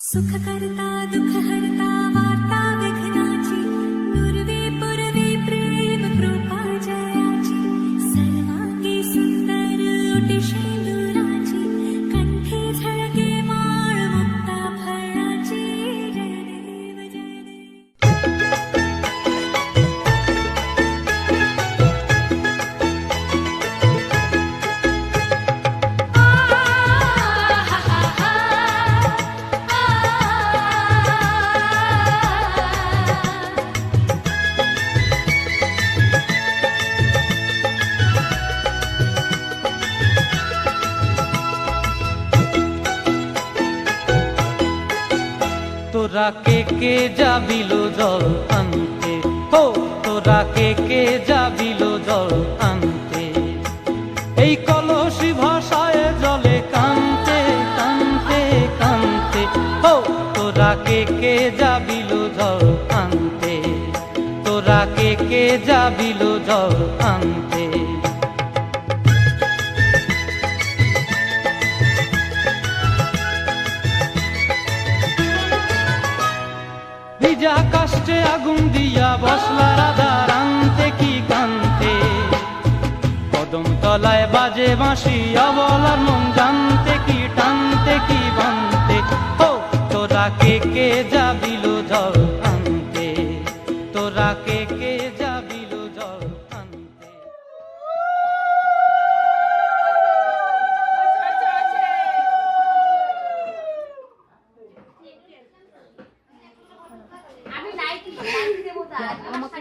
सुख करता दुख हरता वार्ता विघ्नाची पूर्वे पूर्वे प्रेम कृपा जयाची सर्वांगी सुंदर ओटी शेंदुराची कंठी झळके माळ मुक्ता फळाची जय देव जय देव. তোরা কে যাবিলো জল আনতে, হো তোরা কে যাবিলো জল আনতে, এই কলসি ভাষায় জলে কানতে কানতে কানতে, হো তোরা কে যাবিলো জল আনতে, তোরা কে যাবিলো জল আনতে। ভিজা কাষ্টে আগুন দিয়া বসলা রাধার আনতে কি কান্তে, কদম তলায় বাজে বাঁশি অবলার মন জানতে কি টানতে কি বানতে, ও তোরা কে যাবিলো জল আনতে, তোরা কে যাবিলো জল আনতে। আমি লাইট দেবো আমাকে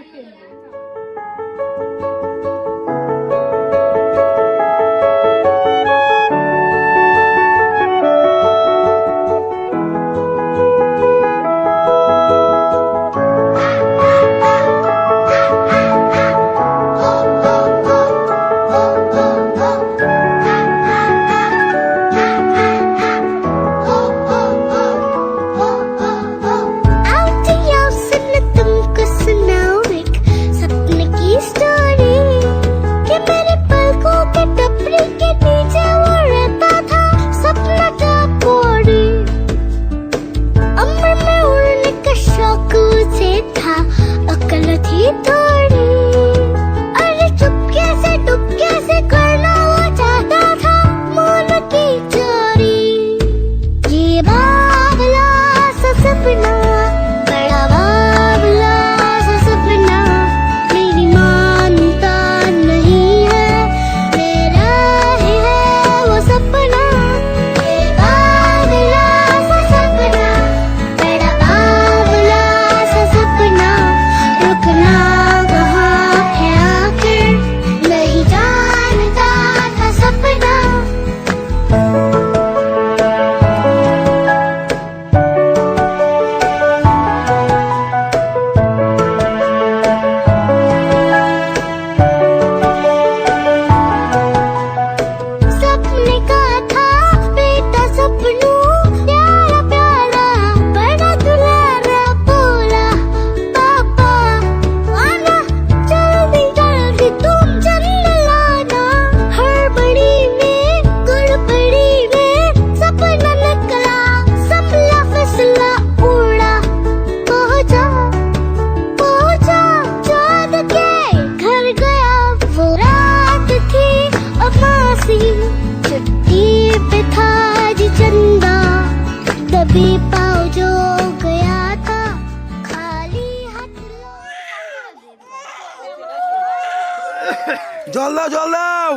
জল দাও জল দাও।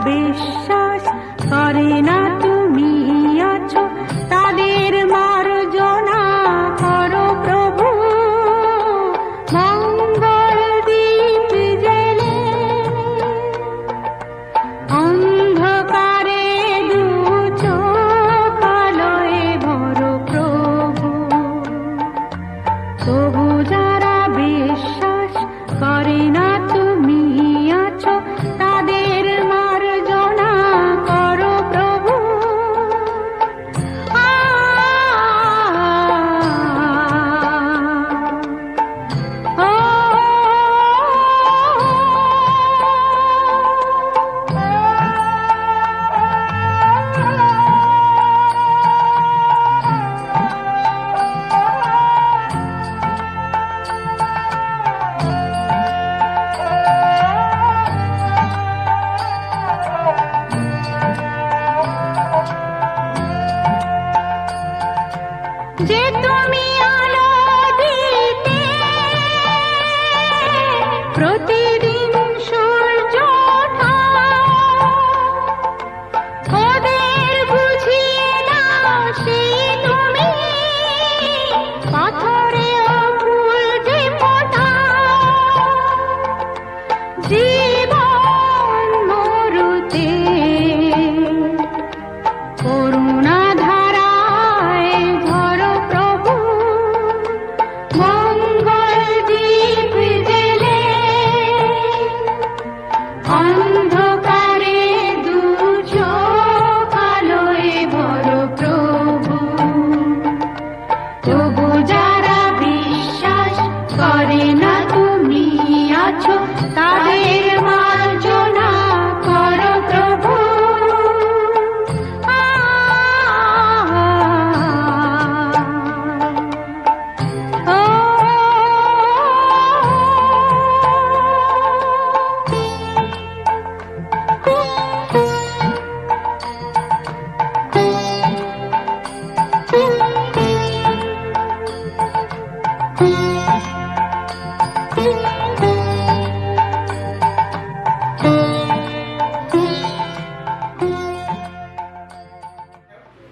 বিশ্বাস করে না তুমি আছো তাদের মার্জনা করো প্রভু মঙ্গল দীপ জেলে অন্ধকারে দু চোখ আলোয় ভরো প্রভু তবু যারা বিশ্বাস করে না তুমি আছো তাদের মার্জনা করো প্রভু যে তুমি আলো দিতে প্রতিদিন সূর্য ওঠাও ওদের বুঝিয়ে দাও সেই তুমি পাথরে ফুল যে ফোটাও জীবন মরুতে করুণা ধারায় ভরো প্রভু মঙ্গল দীপ জেলে অন্ধকারে দু চোখ আলোয় ভরো প্রভু তবু যারা বিশ্বাস করে না তুমি আছো তাদের মার্জনা করো প্রভু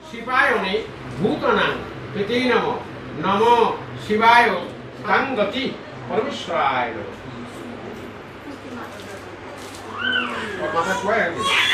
शिवायोनि भूतानां प्रति नमो नमो शिवाय तां गति परमेश्वराय नमः। और माथा छुआ है